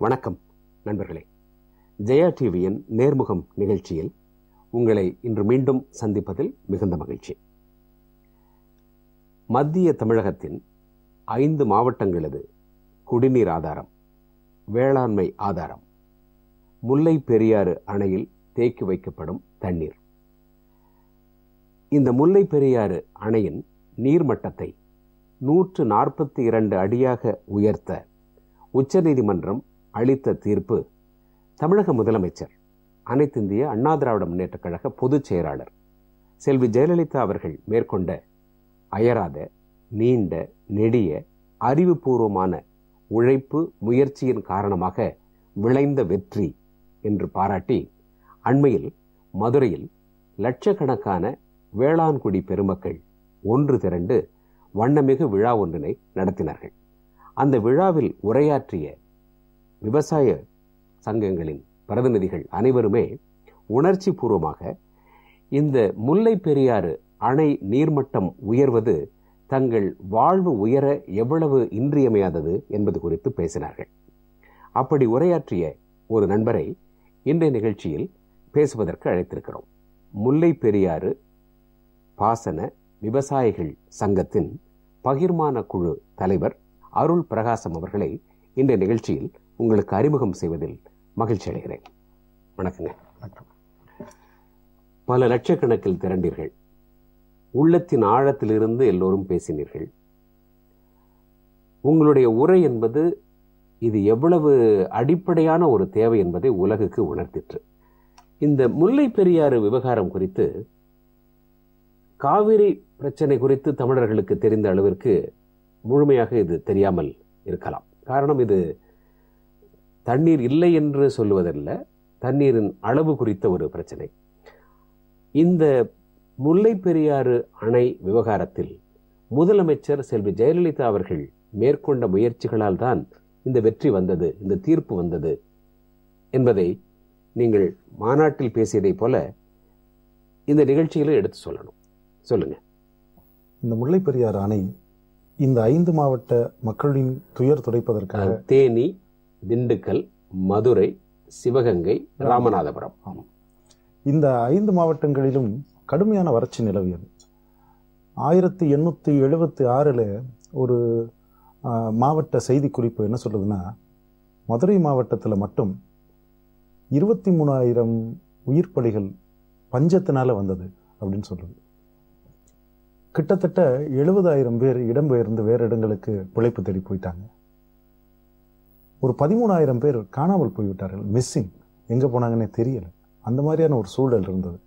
வணக்கம் நண்பர்களே. ஜெயா டிவியின் நேர்முகம் நிகழ்ச்சியில் உங்களை இன்று மீண்டும் சந்திப்பதில் மிகுந்த மகிழ்ச்சி. மத்திய தமிழகத்தின் 5 மாவட்டங்களது குடிநீர் ஆதாரம், வேளாண்மை ஆதாரம், முல்லை பெரியாறு அணையில் தேக்கி வைக்கப்படும் தண்ணீர். இந்த முல்லை பெரியாறு அணையின் நீர்மட்டத்தை 142 அடியாக உயர்த்த உச்சநீதிமன்றம் அளித்த தீர்ப்பு தமிழக முதலமைச்சர், அனைத்திந்திய அண்ணா திராவிட முன்னேற்றக் கழக பொதுச் செயலாளர் செல்வி ஜெயலலிதா அவர்கள் மேற்கொண்ட அயராத, நீண்ட, நெடிய, அறிவுபூர்வமான உழைப்பு முயற்சியின் காரணமாக விளைந்த வெற்றி என்று பாராட்டி, அண்மையில் மதுரையில் லட்சக்கணக்கான வேளாண்குடி பெருமக்கள் ஒன்று திரண்டு வண்ணமிகு விழா ஒன்றினை நடத்தினார்கள். அந்த விழாவில் உரையாற்றிய விவசாய சங்கங்களின் பிரதிநிதிகள் அனைவருமே உணர்ச்சி பூர்வமாக இந்த முல்லை பெரியாறு அணை நீர்மட்டம் உயர்வது தங்கள் வாழ்வு உயர எவ்வளவு இன்றியமையாதது என்பது குறித்து பேசினார்கள். அப்படி உரையாற்றிய ஒரு நண்பரை இன்றைய நிகழ்ச்சியில் பேசுவதற்கு அழைத்திருக்கிறோம். முல்லை பெரியாறு பாசன விவசாயிகள் சங்கத்தின் பகிர்மான குழு தலைவர் அருள் பிரகாசம் அவர்களை இன்றைய நிகழ்ச்சியில் உங்களுக்கு அறிமுகம் செய்வதில் மகிழ்ச்சி அடைகிறேன். வணக்கங்க. பல லட்சக்கணக்கில் திரண்டீர்கள். உள்ளத்தின் ஆழத்திலிருந்து எல்லோரும் பேசினீர்கள். உங்களுடைய உரை என்பது இது எவ்வளவு அடிப்படையான ஒரு தேவை என்பதை உலகுக்கு உணர்த்திற்று. இந்த முல்லை பெரியாறு விவகாரம் குறித்து, காவிரி பிரச்சனை குறித்து தமிழர்களுக்கு தெரிந்த அளவிற்கு முழுமையாக இது தெரியாமல் இருக்கலாம். காரணம், இது தண்ணீர் இல்லை என்று சொல்லுவதல்ல, தண்ணீரின் அளவு குறித்த ஒரு பிரச்சனை. இந்த முல்லை பெரியாறு அணை விவகாரத்தில் முதலமைச்சர் செல்வி ஜெயலலிதா அவர்கள் மேற்கொண்ட முயற்சிகளால் தான் இந்த வெற்றி வந்தது, இந்த தீர்ப்பு வந்தது என்பதை நீங்கள் மாநாட்டில் பேசியதை போல இந்த நிகழ்ச்சியில எடுத்து சொல்லணும். சொல்லுங்க. இந்த முல்லை பெரியாறு அணை இந்த 5 மாவட்ட மக்களின் துயர் துடைப்பதற்காக தேனி, திண்டுக்கல், மதுரை, சிவகங்கை, ராமநாதபுரம், இந்த 5 மாவட்டங்களிலும் கடுமையான வறட்சி நிலவியது. 1876 ஒரு மாவட்ட செய்தி குறிப்பு என்ன சொல்லுதுன்னா, மதுரை மாவட்டத்தில் மட்டும் 23,000 உயிர் பலிகள் பஞ்சத்தினால வந்தது அப்படின்னு சொல்லுது. கிட்டத்தட்ட 70,000 பேர் இடம்பெயர்ந்து வேறு இடங்களுக்கு பிழைப்பு தேடி போயிட்டாங்க. ஒரு 13,000 பேர் காணாமல் போய்விட்டார்கள், மிஸ்ஸிங், எங்க போனாங்கன்னே தெரியல. அந்த மாதிரியான ஒரு சூழல் இருந்தது.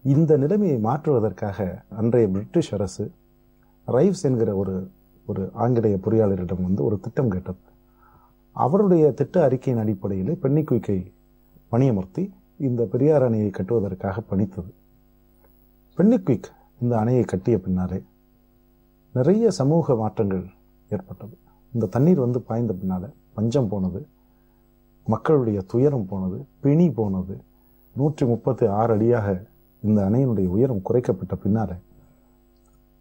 இந்த நிலைமையை மாற்றுவதற்காக அன்றைய பிரிட்டிஷ் அரசு ரைவ்ஸ் என்கிற ஒரு ஆங்கிலேய பொறியாளரிடம் ஒரு திட்டம் கேட்டது. அவருடைய திட்ட அறிக்கையின் அடிப்படையில் பென்னிக்குயிக்கை பணியமர்த்தி இந்த பெரியார் அணையை கட்டுவதற்காக பணித்தது. பென்னிக்குயிக் இந்த அணையை கட்டிய பின்னாலே நிறைய சமூக மாற்றங்கள் ஏற்பட்டது. இந்த தண்ணீர் பாய்ந்த பின்னால பஞ்சம் போனது, மக்களுடைய துயரம் போனது, பிணி போனது. 136 அடியாக இந்த அணையினுடைய உயரம் குறைக்கப்பட்ட பின்னால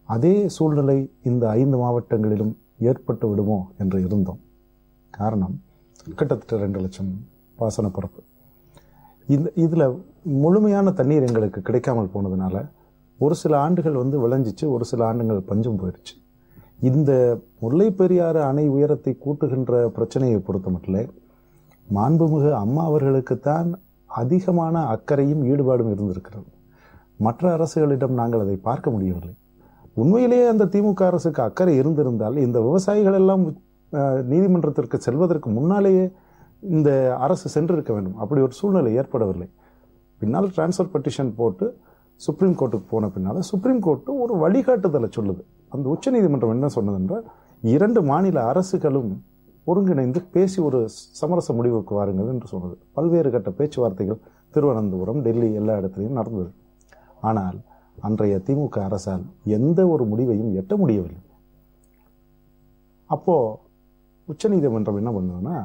அதே சூழ்நிலை இந்த 5 மாவட்டங்களிலும் ஏற்பட்டு விடுமோ என்று இருந்தோம். காரணம், கிட்டத்தட்ட 2 லட்சம் பாசன பரப்பு. இதுல முழுமையான தண்ணீர் எங்களுக்கு கிடைக்காமல் போனதுனால ஒரு சில ஆண்டுகள் விளைஞ்சிச்சு, ஒரு சில ஆண்டுகள் பஞ்சம் போயிடுச்சு. இந்த முல்லை பெரியாறு அணை உயரத்தை கூட்டுகின்ற பிரச்சனையை பொறுத்த மட்டும் மாண்புமிகு அம்மா அவர்களுக்குத்தான் அதிகமான அக்கறையும் ஈடுபாடும் இருந்திருக்கிறது. மற்ற அரசுகளிடம் நாங்கள் அதை பார்க்க முடியவில்லை. உண்மையிலேயே அந்த திமுக அரசுக்கு அக்கறை இருந்திருந்தால் இந்த விவசாயிகள் எல்லாம் நீதிமன்றத்திற்கு செல்வதற்கு முன்னாலேயே இந்த அரசு சென்றிருக்க வேண்டும். அப்படி ஒரு சூழ்நிலை ஏற்படவில்லை. பின்னால் டிரான்ஸ்ஃபர் பெட்டிஷன் போட்டு சுப்ரீம் கோர்ட்டுக்கு போன பின்னால சுப்ரீம் கோர்ட்டு ஒரு வழிகாட்டுதலை சொல்லுது. அந்த உச்ச நீதிமன்றம் என்ன சொன்னதுன்றால், 2 மாநில அரசுகளும் ஒருங்கிணைந்து பேசி ஒரு சமரச முடிவுக்கு வாருங்கள் என்று சொன்னது. பல்வேறு கட்ட பேச்சுவார்த்தைகள் திருவனந்தபுரம், டெல்லி எல்லா இடத்துலையும் நடந்தது. ஆனால் அன்றைய திமுக அரசால் எந்த ஒரு முடிவையும் எட்ட முடியவில்லை. அப்போ உச்ச நீதிமன்றம் என்ன பண்ணதுன்னா,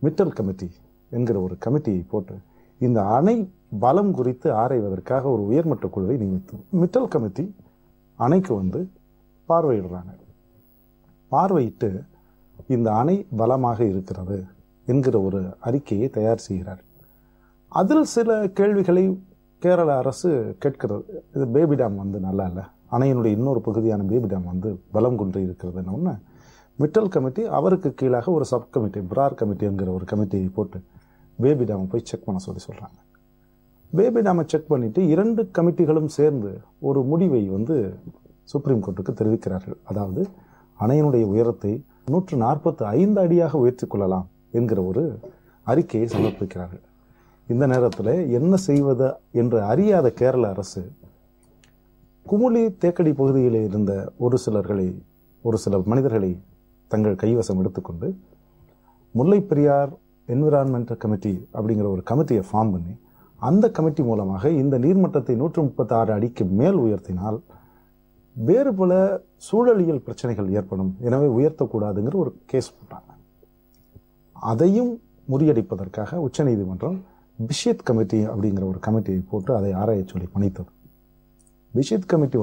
மிட்டல் கமிட்டி என்கிற ஒரு கமிட்டியை போட்டு இந்த அணை பலம் குறித்து ஆராய்வதற்காக ஒரு உயர்மட்ட குழுவை நியமித்தோம். மிட்டல் கமிட்டி அணைக்கு பார்வையிடுறாங்க. பார்வையிட்டு இந்த அணை பலமாக இருக்கிறது என்கிற ஒரு அறிக்கையை தயார் செய்கிறார். அதில் சில கேள்விகளை கேரள அரசு கேட்கிறது. இது பேபி டேம் நல்லா இல்லை, அணையினுடைய இன்னொரு பகுதியான பேபி டேம் பலம் கொண்டு இருக்கிறதுன்னு ஒன்று மிட்டல் கமிட்டி அவருக்கு கீழாக ஒரு சப் கமிட்டி பிரார் கமிட்டி என்கிற ஒரு கமிட்டியை போட்டு பேபி டேமை போய் செக் பண்ண சொல்கிறாங்க. பேபி டேமை செக் பண்ணிட்டு 2 கமிட்டிகளும் சேர்ந்து ஒரு முடிவை சுப்ரீம் கோர்ட்டுக்கு தெரிவிக்கிறார்கள். அதாவது அணையினுடைய உயரத்தை 145 அடியாக உயர்த்திக் கொள்ளலாம் என்கிற ஒரு அறிக்கையை சமர்ப்பிக்கிறார்கள். இந்த நேரத்தில் என்ன செய்வது என்று அறியாத கேரள அரசு குமுளி தேக்கடி பகுதியில் இருந்த ஒரு சில மனிதர்களை தங்கள் கைவசம் எடுத்துக்கொண்டு முல்லை பெரியார் என்விரான்மெண்டல் கமிட்டி அப்படிங்கிற ஒரு கமிட்டியை ஃபார்ம் பண்ணி அந்த கமிட்டி மூலமாக இந்த நீர்மட்டத்தை 136 அடிக்கு மேல் உயர்த்தினால் வேறு பல சூழலியல் பிரச்சனைகள் ஏற்படும், எனவே உயர்த்தக்கூடாதுங்கிற ஒரு கேஸ் போட்டாங்க. அதையும் முறியடிப்பதற்காக உச்சநீதிமன்றம் பிஷித் கமிட்டி அப்படிங்கிற ஒரு கமிட்டியை போட்டு அதை ஆராய சொல்லி பணித்தது. பிஷித் கமிட்டி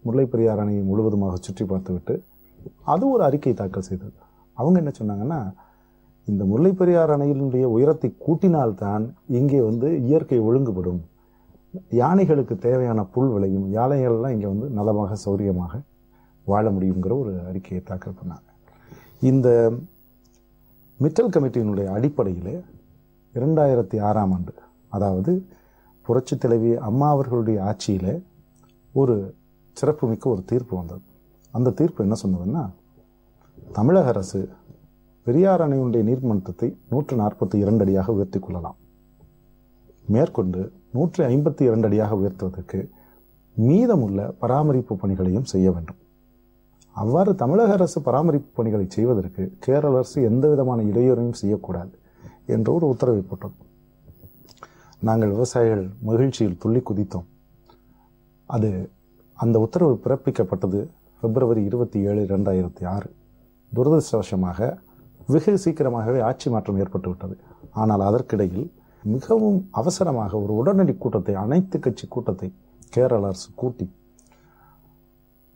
முல்லை பெரியார் அணையை முழுவதுமாக சுற்றி பார்த்துவிட்டு அது ஒரு அறிக்கை தாக்கல் செய்தது. அவங்க என்ன சொன்னாங்கன்னா, இந்த முல்லை பெரியார் அணையினுடைய உயரத்தை கூட்டினால்தான் இங்கே இயற்கை ஒழுங்குபடும், யானைகளுக்கு தேவையான புல் விளையும், யானைகள்லாம் இங்கே நலமாக சௌரியமாக வாழ முடியுங்கிற ஒரு அறிக்கையை தாக்கல் பண்ணாங்க. இந்த மிட்டல் கமிட்டியினுடைய அடிப்படையில் 2006ஆம் ஆண்டு, அதாவது புரட்சி தலைவி அம்மா அவர்களுடைய ஆட்சியில் ஒரு சிறப்புமிக்க ஒரு தீர்ப்பு வந்தது. அந்த தீர்ப்பு என்ன சொன்னதுன்னா, தமிழக அரசு பெரியார் அணையினுடைய நீர்மட்டத்தை 142 அடியாக உயர்த்தி கொள்ளலாம், மேற்கொண்டு 152 அடியாக உயர்த்துவதற்கு மீதமுள்ள பராமரிப்பு பணிகளையும் செய்ய வேண்டும். அவ்வாறு தமிழக அரசு பராமரிப்பு பணிகளை செய்வதற்கு கேரள அரசு எந்த விதமான இடையூறையும் செய்யக்கூடாது என்ற ஒரு உத்தரவை போட்டோம். நாங்கள் விவசாயிகள் மகிழ்ச்சியில் துள்ளி குதித்தோம். அந்த உத்தரவு பிறப்பிக்கப்பட்டது பிப்ரவரி 27, 2006. துரதிருஷ்டவசமாக வெகு சீக்கிரமாகவே ஆட்சி மாற்றம் ஏற்பட்டுவிட்டது. ஆனால் அதற்கிடையில் மிகவும் அவசரமாக ஒரு உடனடி கூட்டத்தை, அனைத்து கட்சி கூட்டத்தை கேரள அரசு கூட்டி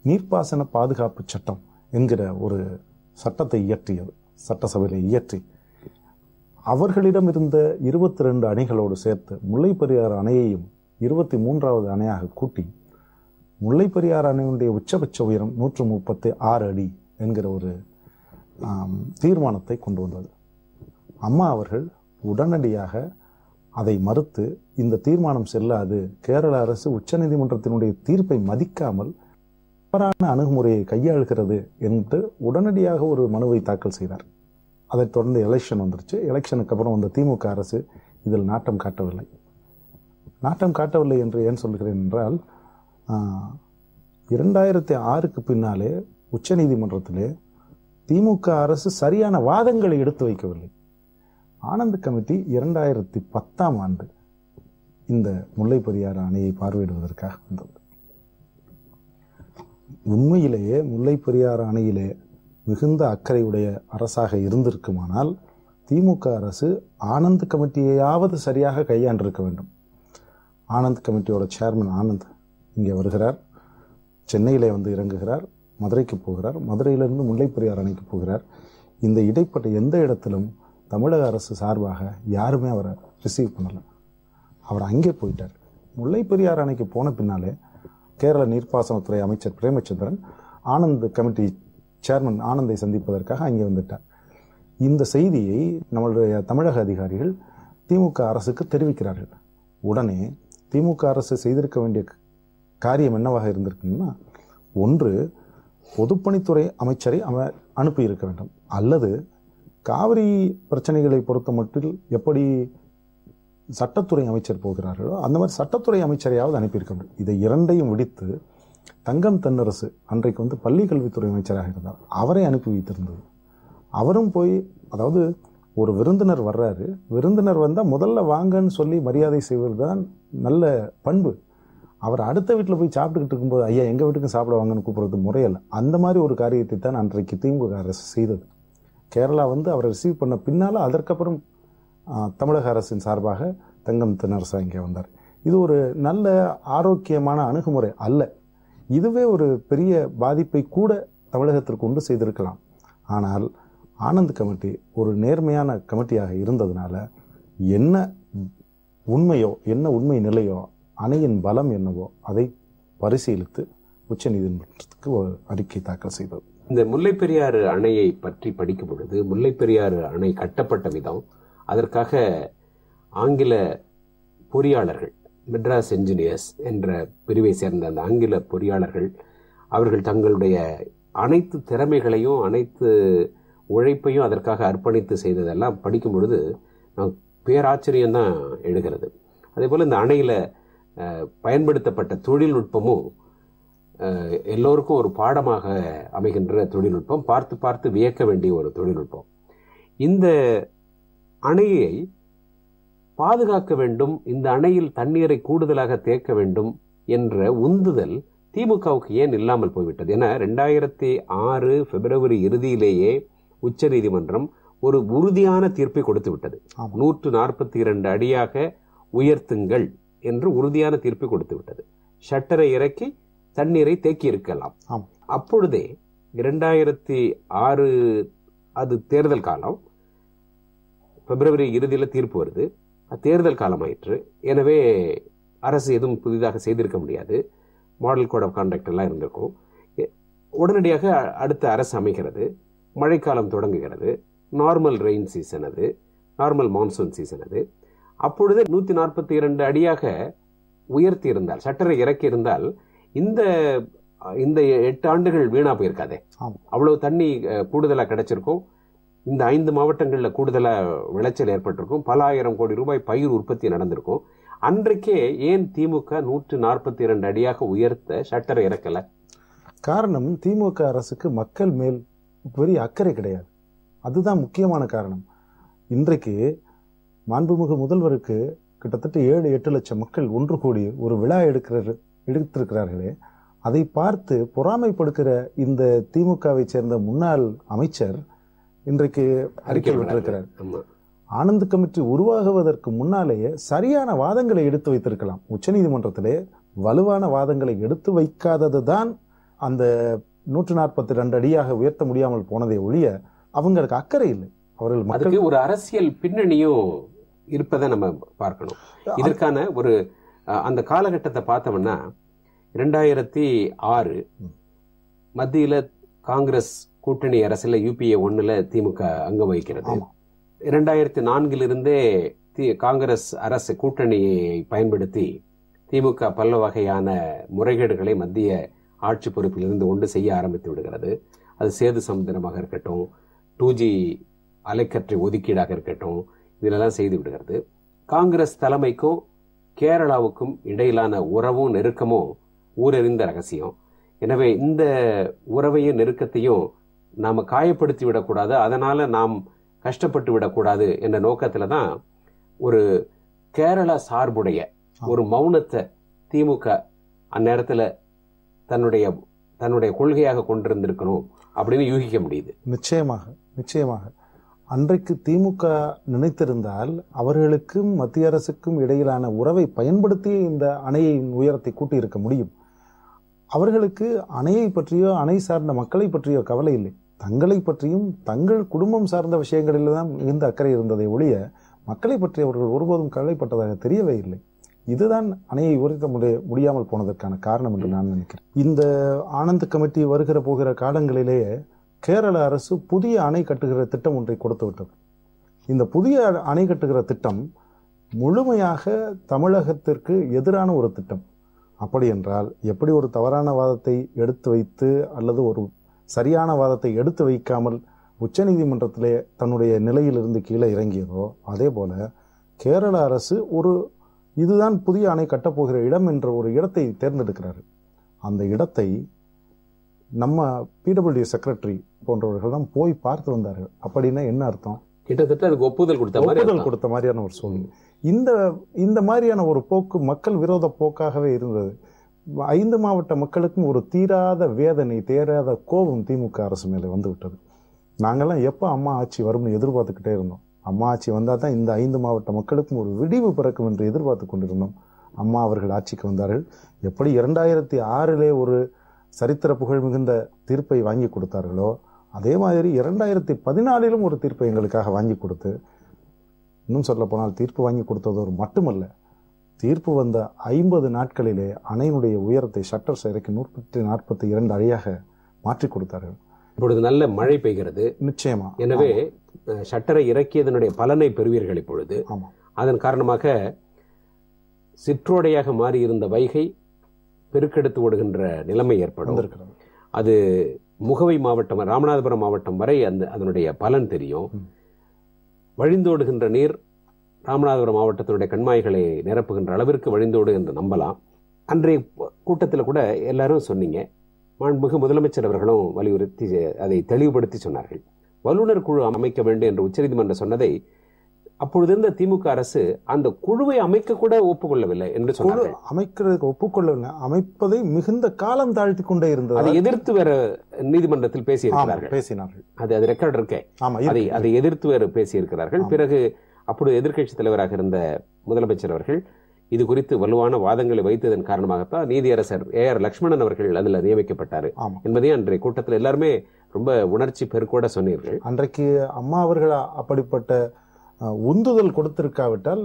நீர்ப்பாசன பாதுகாப்பு சட்டம் என்கிற ஒரு சட்டத்தை இயற்றியது. சட்டசபையில் இயற்றி அவர்களிடம் இருந்த 22 அணைகளோடு சேர்த்து முல்லை பெரியார் அணையையும் 23வது அணையாக கூட்டி முல்லை பெரியார் அணையினுடைய உச்சபட்ச உயரம் 136 அடி என்கிற ஒரு தீர்மானத்தை கொண்டு வந்தது. அம்மா அவர்கள் உடனடியாக அதை மறுத்து, இந்த தீர்மானம் செல்லாது, கேரள அரசு உச்சநீதிமன்றத்தினுடைய தீர்ப்பை மதிக்காமல் தவறான அணுகுமுறையை கையாளுகிறது என்று உடனடியாக ஒரு மனுவை தாக்கல் செய்தார். அதைத் தொடர்ந்து எலெக்ஷன் வந்துருச்சு. எலெக்ஷனுக்கு அப்புறம் வந்த திமுக அரசு இதில் நாட்டம் காட்டவில்லை. நாட்டம் காட்டவில்லை என்று ஏன் சொல்கிறேன் என்றால், 2006க்கு பின்னாலே உச்சநீதிமன்றத்திலே திமுக அரசு சரியான வாதங்களை எடுத்து வைக்கவில்லை. ஆனந்த் கமிட்டி 2010ஆம் ஆண்டு இந்த முல்லை பெரியார் அணையை பார்வையிடுவதற்காக வந்தது. உண்மையிலேயே முல்லை பெரியார் அணையிலே மிகுந்த அக்கறையுடைய அரசாக இருந்திருக்குமானால் திமுக அரசு ஆனந்த் கமிட்டியையாவது சரியாக கையாண்டிருக்க வேண்டும். ஆனந்த் கமிட்டியோட சேர்மன் ஆனந்த் இங்கே வருகிறார், சென்னையிலே இறங்குகிறார், மதுரைக்கு போகிறார், மதுரையிலிருந்து முல்லை பெரியார் அணைக்கு போகிறார். இந்த இடைப்பட்ட எந்த இடத்திலும் தமிழக அரசு சார்பாக யாருமே அவரை ரிசீவ் பண்ணலை. அவர் அங்கே போயிட்டார். முல்லை பெரியார் அணைக்கு போன பின்னாலே கேரள நீர்ப்பாசனத்துறை அமைச்சர் பிரேமச்சந்திரன் ஆனந்த் கமிட்டி சேர்மன் ஆனந்தை சந்திப்பதற்காக அங்கே வந்துட்டார். இந்த செய்தியை நம்மளுடைய தமிழக அதிகாரிகள் திமுக அரசுக்கு தெரிவிக்கிறார்கள். உடனே திமுக அரசு செய்திருக்க வேண்டிய காரியம் என்னவாக இருந்திருக்குன்னா, ஒன்று பொதுப்பணித்துறை அமைச்சரை அனுப்பி இருக்க வேண்டும், அல்லது காவிரி பிரச்சனைகளை பொறுத்த மட்டில் எப்படி சட்டத்துறை அமைச்சர் போகிறார்களோ அந்த மாதிரி சட்டத்துறை அமைச்சரையாவது அனுப்பியிருக்க வேண்டும். இதை இரண்டையும் விடுத்து தங்கம் தென்னரசு அன்றைக்கு பள்ளி கல்வித்துறை அமைச்சராக இருந்தார், அவரை அனுப்பி வைத்திருந்தது. அவரும் போய், அதாவது ஒரு விருந்தினர் வர்றாரு, விருந்தினர் வந்தால் முதல்ல வாங்கன்னு சொல்லி மரியாதை செய்வது தான் நல்ல பண்பு. அவர் அடுத்த வீட்டில் போய் சாப்பிட்டுக்கிட்டு இருக்கும்போது ஐயா எங்கள் வீட்டுக்கும் சாப்பிட வாங்கன்னு கூப்பிடுறது முறையல்ல. அந்த மாதிரி ஒரு காரியத்தை தான் அன்றைக்கு திமுக அரசு செய்தது. கேரளா அவரை ரிசீவ் பண்ண பின்னால் அதற்கப்புறம் தமிழக அரசின் சார்பாக தங்கம் தென்னரசா இங்கே வந்தார். இது ஒரு நல்ல ஆரோக்கியமான அணுகுமுறை அல்ல. இதுவே ஒரு பெரிய பாதிப்பை கூட தமிழகத்திற்கு கொண்டு செய்திருக்கலாம். ஆனால் ஆனந்த் கமிட்டி ஒரு நேர்மையான கமிட்டியாக இருந்ததுனால என்ன உண்மையோ, என்ன உண்மை நிலையோ, அணையின் பலம் என்னவோ அதை பரிசீலித்து உச்சநீதிமன்றத்துக்கு ஒரு அறிக்கை தாக்கல் செய்தது. இந்த முல்லை பெரியாறு அணையை பற்றி படிக்கும் பொழுது முல்லை பெரியாறு அணை கட்டப்பட்ட விதம், அதற்காக ஆங்கில பொறியாளர்கள், மெட்ராஸ் என்ஜினியர்ஸ் என்ற பிரிவை சேர்ந்த அந்த ஆங்கில பொறியாளர்கள் அவர்கள் தங்களுடைய அனைத்து திறமைகளையும் அனைத்து உழைப்பையும் அதற்காக அர்ப்பணித்து செய்ததெல்லாம் படிக்கும் பொழுது பேராச்சரியம்தான் எழுகிறது. அதே போல் இந்த அணையில் பயன்படுத்தப்பட்ட தொழில்நுட்பமும் எல்லோருக்கும் ஒரு பாடமாக அமைகின்ற தொழில்நுட்பம், பார்த்து பார்த்து வியக்க வேண்டிய ஒரு தொழில்நுட்பம். இந்த அணையை பாதுகாக்க வேண்டும், இந்த அணையில் தண்ணீரை கூடுதலாக தேக்க வேண்டும் என்ற உந்துதல் திமுகவுக்கு ஏன் இல்லாமல் போய்விட்டது? என 2006 பிப்ரவரி இறுதியிலேயே உச்ச நீதிமன்றம் ஒரு உறுதியான தீர்ப்பை கொடுத்து விட்டது. 142 அடியாக உயர்த்துங்கள் என்று உறுதியான தீர்ப்பை கொடுத்து விட்டது. ஷட்டரை இறக்கி தண்ணீரை தேக்கி இருக்கலாம். அப்பொழுதே 2006 அது தேர்தல் காலம், பிப்ரவரி இறுதியில் தீர்ப்பு வருது. தேர்தல் காலம் ஆயிற்று. எனவே அரசு எதுவும் புதிதாக செய்திருக்க முடியாது. மாடல் கோட் ஆஃப் கான்டக்ட் எல்லாம் இருந்திருக்கும். உடனடியாக அடுத்த அரசு அமைகிறது. மழைக்காலம் தொடங்குகிறது. நார்மல் ரெயின் சீசன் அது, நார்மல் மான்சூன் சீசன் அது. அப்பொழுது 142 அடியாக உயர்த்தி இருந்தால், சட்டரை இறக்கி இருந்தால் இந்த 8 ஆண்டுகள் வீணா போயிருக்காதே. அவ்வளவு தண்ணி கூடுதலா கிடைச்சிருக்கும். இந்த 5 மாவட்டங்களில் கூடுதலா விளைச்சல் ஏற்பட்டிருக்கும். பல ஆயிரம் கோடி ரூபாய் பயிர் உற்பத்தி நடந்திருக்கும். அன்றைக்கே ஏன் திமுக 142 அடியாக உயர்த்த ஷட்டரை இறக்கல? காரணம், திமுக அரசுக்கு மக்கள் மேல் பெரிய அக்கறை கிடையாது. அதுதான் முக்கியமான காரணம். இன்றைக்கு மாண்புமிகு முதல்வருக்கு கிட்டத்தட்ட 7-8 லட்சம் மக்கள் ஒன்று கூடி ஒரு விழா எடுத்திருக்கிறார்களே, அதை பார்த்து பொறாமைப்படுகிற இந்த திமுகவை சேர்ந்த முன்னாள் அமைச்சர் இன்றைக்கு அறிக்கை விட்டிருக்கிறார். ஆனந்த் கமிட்டி உருவாகுவதற்கு முன்னாலேயே சரியான வாதங்களை எடுத்து வைத்திருக்கலாம். உச்சநீதிமன்றத்திலே வலுவான வாதங்களை எடுத்து வைக்காததுதான் அந்த 142 அடியாக உயர்த்த முடியாமல் போனதை ஒழிய அவங்களுக்கு அக்கறை இல்லை. அவர்கள் மக்களுக்கு ஒரு அரசியல் பின்னணியும் இருப்பதை நம்ம பார்க்கணும். இதற்கான ஒரு அந்த காலகட்டத்தை பார்த்தோம்னா 2006 மத்தியில காங்கிரஸ் கூட்டணி அரசுல UPA 1 திமுக அங்கம் வகிக்கிறது. 2004 காங்கிரஸ் அரசு கூட்டணியை பயன்படுத்தி திமுக பல வகையான முறைகேடுகளை மத்திய ஆட்சி பொறுப்பில் இருந்து கொண்டு செய்ய ஆரம்பித்து விடுகிறது. அது சேது சமுத்திரமாக இருக்கட்டும், 2G அலைக்கற்றை ஒதுக்கீடாக இருக்கட்டும், இதிலெல்லாம் செய்து விடுகிறது. காங்கிரஸ் தலைமைக்கும் கேரளாவுக்கும் இடையிலான உறவும் நெருக்கமும் ஊரறிந்த ரகசியம். எனவே இந்த உறவையும் நெருக்கத்தையும் நாம காயப்படுத்தி விடக்கூடாது, அதனால நாம் கஷ்டப்பட்டு விடக்கூடாது என்ற நோக்கத்துல தான் ஒரு கேரளா சார்புடைய ஒரு மௌனத்தை திமுக அந்நேரத்துல தன்னுடைய கொள்கையாக கொண்டிருந்திருக்கணும் அப்படின்னு யூகிக்க முடியுது. நிச்சயமாக அன்றைக்கு திமுக நினைத்திருந்தால் அவர்களுக்கும் மத்திய அரசுக்கும் இடையிலான உறவை பயன்படுத்தி இந்த அணையின் உயரத்தை கூட்டியிருக்க முடியும். அவர்களுக்கு அணையை பற்றியோ அணை சார்ந்த மக்களை பற்றியோ கவலை இல்லை. தங்களை பற்றியும் தங்கள் குடும்பம் சார்ந்த விஷயங்களில் தான் மிகுந்த அக்கறை இருந்ததை ஒழிய மக்களை பற்றி அவர்கள் ஒருபோதும் கவலைப்பட்டதாக தெரியவே இல்லை. இதுதான் அணையை உயர்த்த முடியாமல் போனதற்கான காரணம் என்று நான் நினைக்கிறேன். இந்த ஆனந்த் கமிட்டி வருகிற போகிற காலங்களிலேயே கேரள அரசு புதிய அணை கட்டுகிற திட்டம் ஒன்றை கொடுத்து விட்டது. இந்த புதிய அணை கட்டுகிற திட்டம் முழுமையாக தமிழகத்திற்கு எதிரான ஒரு திட்டம். அப்படி என்றால் எப்படி ஒரு தவறான வாதத்தை எடுத்து வைத்து அல்லது ஒரு சரியான வாதத்தை எடுத்து வைக்காமல் உச்சநீதிமன்றத்திலே தன்னுடைய நிலையிலிருந்து கீழே இறங்கியதோ அதே போல கேரள அரசு இதுதான் புதிய அணை கட்டப்போகிற இடம் என்ற ஒரு இடத்தை தேர்ந்தெடுக்கிறார்கள். அந்த இடத்தை நம்ம PWD செக்ரட்டரி போன்றவர்கள் தான் போய் பார்த்து வந்தார்கள். அப்படின்னா என்ன அர்த்தம்? கிட்டத்தட்ட அதுக்கு ஒப்புதல் கொடுத்த மாதிரியான ஒரு சூழ்நிலை. இந்த மாதிரியான ஒரு போக்கு மக்கள் விரோத போக்காகவே இருந்தது. 5 மாவட்ட மக்களுக்கும் ஒரு தீராத வேதனை, தேராத கோபம் திமுக அரசு மேலே வந்து விட்டது. நாங்கெல்லாம் எப்ப அம்மா ஆட்சி வரும்னு எதிர்பார்த்துக்கிட்டே இருந்தோம். அம்மா ஆட்சி வந்தா தான் இந்த 5 மாவட்ட மக்களுக்கும் ஒரு விடிவு பிறக்கும் என்று எதிர்பார்த்து கொண்டிருந்தோம். அம்மா அவர்கள் ஆட்சிக்கு வந்தார்கள். எப்படி 2006 ஒரு சரித்திர புகழ் மிகுந்த தீர்ப்பை வாங்கி கொடுத்தார்களோ அதே மாதிரி 2014 ஒரு தீர்ப்பை எங்களுக்காக வாங்கி கொடுத்து, இன்னும் சொல்ல போனால் தீர்ப்பு வாங்கி கொடுத்ததோடு மட்டுமல்ல, தீர்ப்பு வந்த 50 நாட்களிலே அணையினுடைய உயரத்தை ஷட்டர்ஸ் இறக்கி 142 அடியாக மாற்றி கொடுத்தார்கள். இப்பொழுது நல்ல மழை பெய்கிறது. நிச்சயமா. எனவே ஷட்டரை இறக்கியதனுடைய பலனை பெறுவீர்கள். இப்பொழுது அதன் காரணமாக சிற்றோடையாக மாறி இருந்த வைகை பெருக்கெடுத்து ஓடுகின்ற நிலைமை ஏற்படும். அது முகவை மாவட்டம், ராமநாதபுரம் மாவட்டம் வரை அதனுடைய பலன் தெரியும். வழிந்தோடுகின்ற நீர் ராமநாதபுரம் மாவட்டத்தினுடைய கண்மாய்களை நிரப்புகின்ற அளவிற்கு வழிந்தோடு என்று நம்பலாம். அன்றைய கூட்டத்தில் கூட எல்லாரும் சொன்னீங்க, மாண்புமிகு முதலமைச்சர் அவர்களும் வலியுறுத்தி அதை தெளிவுபடுத்தி சொன்னார்கள். வல்லுநர் குழு அமைக்க வேண்டும் என்று உச்சநீதிமன்றம் சொன்னதை அப்பொழுது இருந்த திமுக அரசு அந்த குழுவை அமைக்க கூட ஒப்புக்கொள்ளவில்லை என்று சொன்னார்கள். அமைக்கிறதுக்கு ஒப்புக்கொள்ளவில்லை, அமைப்பதை மிகுந்த காலம் தாழ்த்தி கொண்டே இருந்தது. அதை எதிர்த்து வேற நீதிமன்றத்தில் பேசினார்கள். அது ரெக்கார்ட் இருக்கே. அதை எதிர்த்து வேறு பேசியிருக்கிறார்கள். பிறகு அப்பொழுது எதிர்க்கட்சி தலைவராக இருந்த முதலமைச்சர் அவர்கள் இது குறித்து வலுவான வாதங்களை வைத்ததன் காரணமாகத்தான் நீதியரசர் AR லட்சுமணன் அவர்கள் அதில் நியமிக்கப்பட்டார் என்பதையும் அன்றைய கூட்டத்தில் எல்லாருமே ரொம்ப உணர்ச்சி பெருக்கோட சொன்னீர்கள். அன்றைக்கு அம்மா அவர்கள் அப்படிப்பட்ட உந்துதல் கொடுத்திருக்காவிட்டால்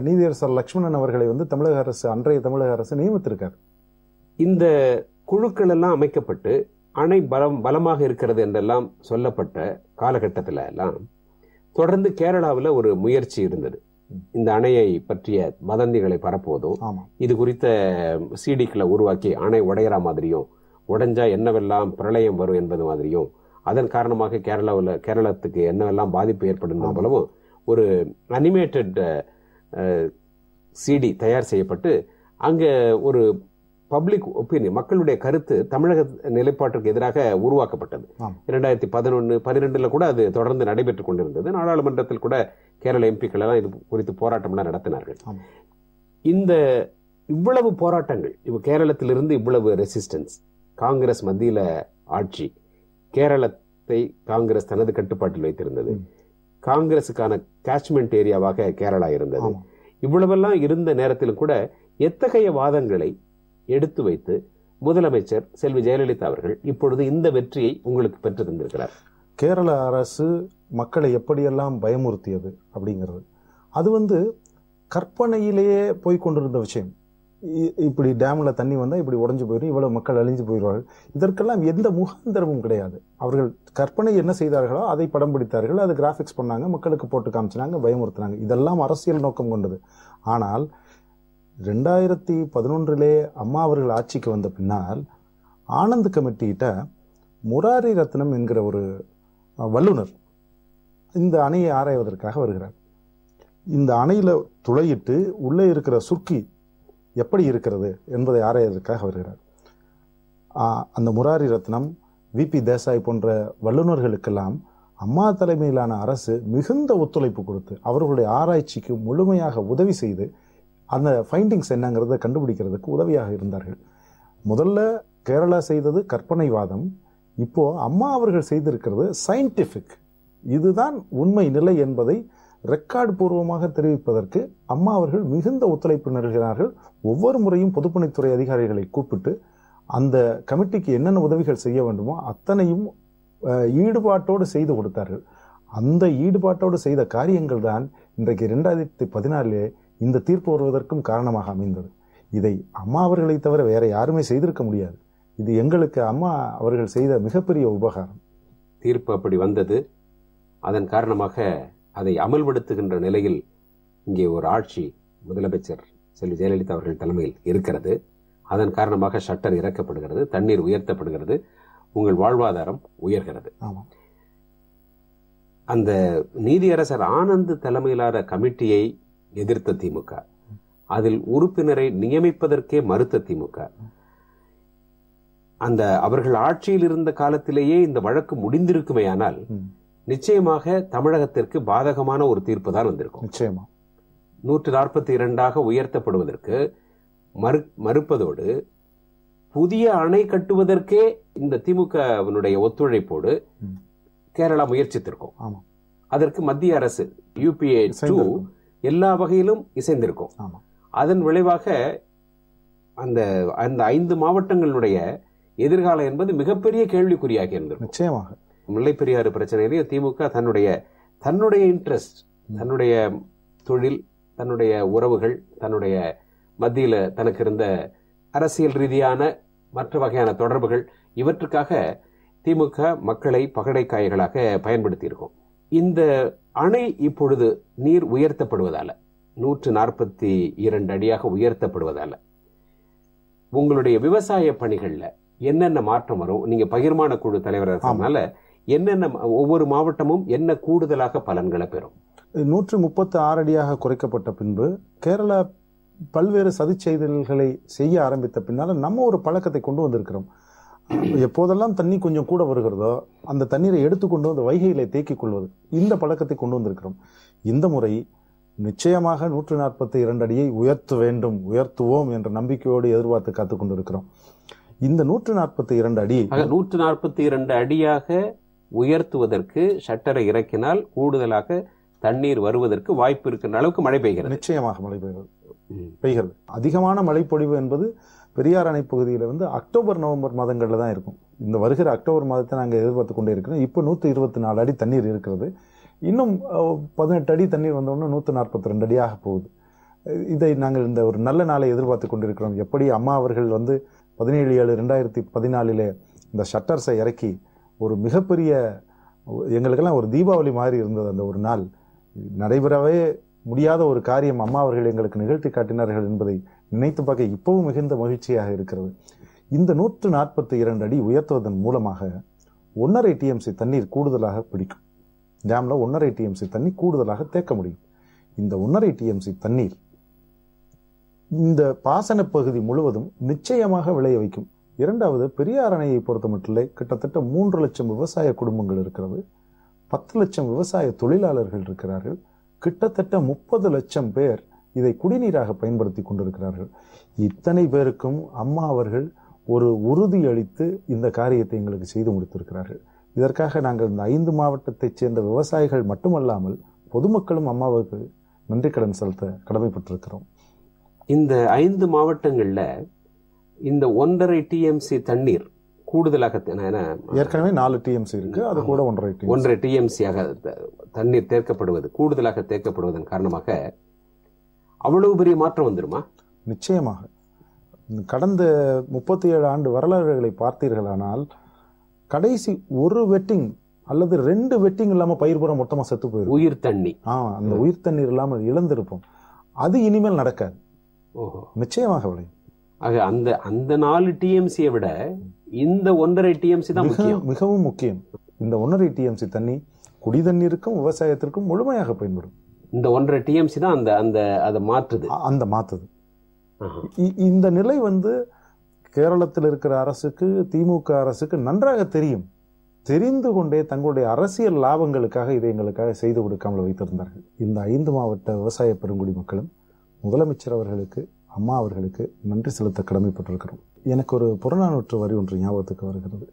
நீதியரசர் லட்சுமணன் அவர்களை அன்றைய தமிழக அரசு நியமித்திருக்கார். இந்த குழுக்கள் எல்லாம் அமைக்கப்பட்டு அணை பலமாக இருக்கிறது என்றெல்லாம் சொல்லப்பட்ட காலகட்டத்தில் எல்லாம் தொடர்ந்து கேரளாவில் ஒரு முயற்சி இருந்தது. இந்த அணையை பற்றிய வதந்திகளை பரப்புவதும், இது குறித்த சிடிக்களை உருவாக்கி அணை உடையிற மாதிரியும், உடைஞ்சா என்னவெல்லாம் பிரளயம் வரும் என்பது மாதிரியும், அதன் காரணமாக கேரளத்துக்கு என்னவெல்லாம் பாதிப்பு ஏற்படும் போலவும் ஒரு அனிமேட்டட் சிடி தயார் செய்யப்பட்டு அங்க ஒரு பப்ளிக் ஒப்பீனியன், மக்களுடைய கருத்து தமிழக நிலைப்பாட்டிற்கு எதிராக உருவாக்கப்பட்டது. 2011-12 கூட அது தொடர்ந்து நடைபெற்றுக் கொண்டிருந்தது. நாடாளுமன்றத்தில் கூட கேரள எம்பிக்கள் எல்லாம் இது குறித்து போராட்டம் நடத்தினார்கள். இந்த இவ்வளவு போராட்டங்கள், கேரளத்திலிருந்து இவ்வளவு ரெசிஸ்டன்ஸ், காங்கிரஸ் மத்தியில ஆட்சி, கேரளத்தை காங்கிரஸ் தனது கட்டுப்பாட்டில் வைத்திருந்தது, காங்கிரசுக்கான கேட்ச்மெண்ட் ஏரியாவாக கேரளா இருந்தது. இவ்வளவெல்லாம் இருந்த நேரத்திலும் கூட எத்தகைய வாதங்களை எடுத்து வைத்து முதலமைச்சர் செல்வி ஜெயலலிதா அவர்கள் இப்பொழுது இந்த வெற்றியை உங்களுக்கு பெற்று தந்திருக்கிறார்? கேரள அரசு மக்களை எப்படியெல்லாம் பயமுறுத்தியது அப்படிங்கிறது, அது கற்பனையிலேயே போய்கொண்டிருந்த விஷயம். இப்படி டேம்ல தண்ணி வந்தா இப்படி உடைஞ்சு போயிடும், இவ்வளவு மக்கள் அழிஞ்சு போயிடுவார்கள், இதற்கெல்லாம் எந்த முகாந்திரமும் கிடையாது. அவர்கள் கற்பனை என்ன செய்தார்களோ அதை படம் பிடித்தார்கள், அதை கிராபிக்ஸ் பண்ணாங்க, மக்களுக்கு போட்டு காமிச்சினாங்க, பயமுறுத்தினாங்க. இதெல்லாம் அரசியல் நோக்கம் கொண்டது. ஆனால் 2011 அம்மா அவர்கள் ஆட்சிக்கு வந்த பின்னால் ஆனந்த் கமிட்டியிட்ட முராரி ரத்னம் என்கிற ஒரு வல்லுநர் இந்த அணையை ஆராய்வதற்காக வருகிறார். இந்த அணையில துளையிட்டு உள்ளே இருக்கிற சுர்க்கி எப்படி இருக்கிறது என்பதை ஆராய்வதற்காக வருகிறார். அந்த முராரி ரத்னம், VP தேசாய் போன்ற வல்லுநர்களுக்கெல்லாம் அம்மா தலைமையிலான அரசு மிகுந்த ஒத்துழைப்பு கொடுத்து அவர்களுடைய ஆராய்ச்சிக்கு முழுமையாக உதவி செய்து அந்த ஃபைண்டிங்ஸ் என்னங்கிறத கண்டுபிடிக்கிறதுக்கு உதவியாக இருந்தார்கள். முதல்ல கேரளா செய்தது கற்பனைவாதம், இப்போ அம்மா அவர்கள் செய்திருக்கிறது சயின்டிபிக், இதுதான் உண்மை நிலை என்பதை ரெக்கார்டு பூர்வமாக தெரிவிப்பதற்கு அம்மா அவர்கள் மிகுந்த ஒத்துழைப்பு நல்கிறார்கள். ஒவ்வொரு முறையும் பொதுப்பணித்துறை அதிகாரிகளை கூப்பிட்டு அந்த கமிட்டிக்கு என்னென்ன உதவிகள் செய்ய வேண்டுமோ அத்தனையும் ஈடுபாட்டோடு செய்து கொடுத்தார்கள். அந்த ஈடுபாட்டோடு செய்த காரியங்கள் தான் இன்றைக்கு 2014 இந்த தீர்ப்பு வருவதற்கும் காரணமாக அமைந்தது. இதை அம்மா அவர்களை தவிர வேற யாருமே செய்திருக்க முடியாது. இது எங்களுக்கு அம்மா அவர்கள் செய்த மிகப்பெரிய உபகாரம். தீர்ப்பு அப்படி வந்தது. அதன் காரணமாக அதை அமல்படுத்துகின்ற நிலையில் இங்கே ஒரு ஆட்சி முதலமைச்சர் செல்வி ஜெயலலிதா அவர்கள் தலைமையில் இருக்கிறது. அதன் காரணமாக ஷட்டர் இறக்கப்படுகிறது, தண்ணீர் உயர்த்தப்படுகிறது, உங்கள் வாழ்வாதாரம் உயர்கிறது. அந்த நீதியரசர் ஆனந்த் தலைமையிலான கமிட்டியை எதிர்த்த திமுக, அதில் உறுப்பினரை நியமிப்பதற்கே மறுத்த திமுக, அந்த அவர்கள் ஆட்சியில் இருந்த காலத்திலேயே இந்த வழக்கு முடிந்திருக்குமேயானால் நிச்சயமாக தமிழகத்திற்கு பாதகமான ஒரு தீர்ப்பு தான் வந்திருக்கும். நிச்சயமா 142 உயர்த்தப்படுவதற்கு மறுப்பதோடு புதிய அணை கட்டுவதற்கே இந்த திமுகவினுடைய ஒத்துழைப்போடு கேரளா முயற்சித்திருக்கும். அதற்கு மத்திய அரசு UPA 2 எல்லா வகையிலும் இசைந்திருக்கும். அதன் விளைவாக அந்த 5 மாவட்டங்களுடைய எதிர்காலம் என்பது மிகப்பெரிய கேள்விக்குறியாகி இருந்தது. நிச்சயமாக முல்லைப்பெரியாறு பிரச்சனையிலையும் திமுக தன்னுடைய இன்ட்ரெஸ்ட், தன்னுடைய தொழில், தன்னுடைய உறவுகள், தன்னுடைய மத்தியில தனக்கு இருந்த அரசியல் ரீதியான மற்ற வகையான தொடர்புகள், இவற்றுக்காக திமுக மக்களை பகடைக்காய்களாக பயன்படுத்தி இருக்கும். இந்த அணை இப்பொழுது நீர் உயர்த்தப்படுவதால, 142 அடியாக உயர்த்தப்படுவதால உங்களுடைய விவசாய பணிகள்ல என்னென்ன மாற்றம் வரும்? நீங்க பகிர்மான குழு தலைவராக இருக்கனால என்னென்ன ஒவ்வொரு மாவட்டமும் என்ன கூடுதலாக பலன்களை பெறும்? 136 அடியாக குறைக்கப்பட்ட பின்பு கேரளா பல்வேறு சதி செய்தல்களை செய்ய ஆரம்பித்த பின்னால நம்ம ஒரு பழக்கத்தை கொண்டு வந்திருக்கிறோம். எப்போதெல்லாம் தண்ணி கொஞ்சம் கூட வருகிறதோ அந்த தண்ணீரை எடுத்துக்கொண்டு வந்து வைகையிலே தேக்கிக் கொள்வது, இந்த பழக்கத்தை கொண்டு வந்திருக்கிறோம். இந்த முறை நிச்சயமாக 142 அடியை உயர்த்துவோம் என்ற நம்பிக்கையோடு எதிர்பார்த்து காத்துக் கொண்டிருக்கிறோம். இந்த 142 அடி 142 அடியாக உயர்த்துவதற்கு ஷட்டரை இறக்கினால் கூடுதலாக தண்ணீர் வருவதற்கு வாய்ப்பு இருக்கின்ற அளவுக்கு மழை பெய்கிறது. நிச்சயமாக மழை பெய்கிறது. அதிகமான மழைப்பொழிவு என்பது பெரியார் அணை பகுதியில் அக்டோபர் நவம்பர் மாதங்கள்ல தான் இருக்கும். இந்த வருகிற அக்டோபர் மாதத்தை நாங்கள் எதிர்பார்த்து கொண்டே இருக்கிறோம். இப்போ 124 அடி தண்ணீர் இருக்கிறது. இன்னும் 18 அடி தண்ணீர் வந்தோம்னா 142 அடியாக போகுது. இதை நாங்கள் இந்த ஒரு நல்ல நாளை எதிர்பார்த்து கொண்டிருக்கிறோம். எப்படி அம்மா அவர்கள் 17/7/2014 இந்த ஷட்டர்ஸை இறக்கி ஒரு மிகப்பெரிய, எங்களுக்கெல்லாம் ஒரு தீபாவளி மாதிரி இருந்தது அந்த ஒரு நாள். நடைபெறவே முடியாத ஒரு காரியம் அம்மா அவர்கள் எங்களுக்கு நிகழ்த்தி காட்டினார்கள் என்பதை நினைத்து பார்க்க இப்பவும் மிகுந்த மகிழ்ச்சியாக இருக்கிறது. இந்த 142 அடி உயர்த்துவதன் மூலமாக 1.5 TMC தண்ணீர் கூடுதலாக பிடிக்கும். டேம்ல 1.5 TMC தண்ணி கூடுதலாக தேக்க முடியும். இந்த 1.5 TMC தண்ணீர் இந்த பாசன பகுதி முழுவதும் நிச்சயமாக விளைய வைக்கும். இரண்டாவது, பெரியார் அணையை பொறுத்த மட்டும் கிட்டத்தட்ட 3 லட்சம் விவசாய குடும்பங்கள் இருக்கிறது. 10 லட்சம் விவசாய தொழிலாளர்கள் இருக்கிறார்கள். கிட்டத்தட்ட 30 லட்சம் பேர் இதை குடிநீராக பயன்படுத்தி கொண்டிருக்கிறார்கள். இத்தனை பேருக்கும் அம்மா அவர்கள் ஒரு உறுதி அளித்து இந்த காரியத்தை எங்களுக்கு செய்து முடித்திருக்கிறார்கள். இதற்காக நாங்கள் இந்த 5 மாவட்டத்தைச் சேர்ந்த விவசாயிகள் மட்டுமல்லாமல் பொதுமக்களும் அம்மாவுக்கு நன்றி கடன் செலுத்த கடமைப்பட்டிருக்கிறோம். இந்த 5 மாவட்டங்கள்ல இந்த 1.5 TMC தண்ணீர் கூடுதலாக, ஏற்கனவே 4 TMC இருக்கு, அது கூட 1.5 TMC தண்ணீர் தேக்கப்படுவது, கூடுதலாக தேக்கப்படுவதன் காரணமாக அவ்வளவு பெரிய மாற்றம் வந்துருமா? நிச்சயமாக. கடந்த 37 ஆண்டு வரலாறுகளை பார்த்தீர்களானால் கடைசி ஒரு வெட்டிங் அல்லது 2 வெட்டிங் இல்லாம பயிர்புறம் மொத்தமா செத்து போயிடும். உயிர் தண்ணி, அந்த உயிர் தண்ணீர் இல்லாமல் இழந்திருப்போம். அது இனிமேல் நடக்காது. நிச்சயமாக விளையும். ஆக அந்த 4 TMCயை விட இந்த 1.5 TMC தான் மிகவும் முக்கியம். இந்த 1.5 TMC தண்ணி குடி தண்ணீருக்கும் விவசாயத்திற்கும் முழுமையாக பயன்படும். இந்த 1.5 TMC தான் அதை மாற்றுது. இந்த நிலை கேரளத்தில் இருக்கிற அரசுக்கு, திமுக அரசுக்கு நன்றாக தெரியும். தெரிந்து கொண்டே தங்களுடைய அரசியல் லாபங்களுக்காக இதை எங்களுக்காக செய்து கொடுக்காமல் வைத்திருந்தார்கள். இந்த 5 மாவட்ட விவசாய பெருங்குடி மக்களும் முதலமைச்சர் அவர்களுக்கு, அம்மா அவர்களுக்கு நன்றி செலுத்த கடமைப்பட்டிருக்கிறோம். எனக்கு ஒரு புறநானூற்று வரி ஒன்று ஞாபகத்துக்கு வருகிறது.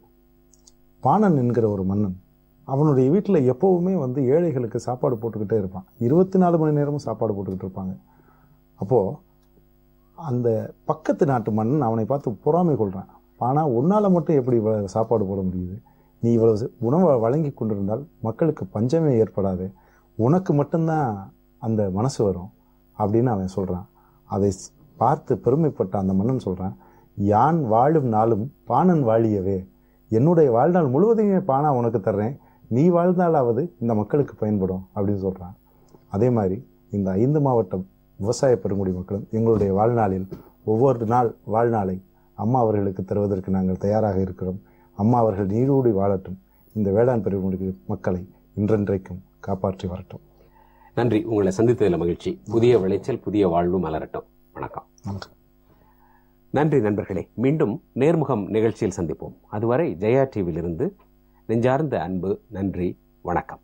பாணன் என்கிற ஒரு மன்னன், அவனுடைய வீட்டில் எப்பவுமே ஏழைகளுக்கு சாப்பாடு போட்டுக்கிட்டே இருப்பான். 24 மணி நேரமும் சாப்பாடு போட்டுக்கிட்டு இருப்பாங்க. அப்போ அந்த பக்கத்து நாட்டு மன்னன் அவனை பார்த்து பொறாமை கொள்றான். ஆனா உன்னால மட்டும் எப்படி இவ்வளவு சாப்பாடு போட முடியுது? நீ இவ்வளவு உணவை வழங்கி கொண்டிருந்தால் மக்களுக்கு பஞ்சமே ஏற்படாது, உனக்கு மட்டும்தான் அந்த மனசு வரும் அப்படின்னு அவன் சொல்றான். அதை பார்த்து பெருமைப்பட்ட அந்த மன்னன் சொல்றான், யான் வாழும் நாளும் பாணன் வாழியவே, என்னுடைய வாழ்நாள் முழுவதையுமே பானா உனக்கு தர்றேன், நீ வாழ்ந்தாலாவது இந்த மக்களுக்கு பயன்படும் அப்படின்னு சொல்றான். அதே மாதிரி இந்த 5 மாவட்டம் விவசாய பெருங்குடி மக்களும் எங்களுடைய வாழ்நாளில் ஒவ்வொரு நாள் வாழ்நாளை அம்மா அவர்களுக்கு தருவதற்கு நாங்கள் தயாராக இருக்கிறோம். அம்மா அவர்கள் நீடூடி வாழட்டும், இந்த வேளாண் பெருங்குடி மக்களை இன்றென்றைக்கும் காப்பாற்றி வரட்டும். நன்றி. உங்களை சந்தித்ததில் மகிழ்ச்சி. புதிய விளைச்சல், புதிய வாழ்வு மலரட்டும். வணக்கம். நன்றி நண்பர்களே. மீண்டும் நேர்முகம் நிகழ்ச்சியில் சந்திப்போம். அதுவரை ஜெயா டிவியிலிருந்து நெஞ்சார்ந்த அன்பு, நன்றி, வணக்கம்.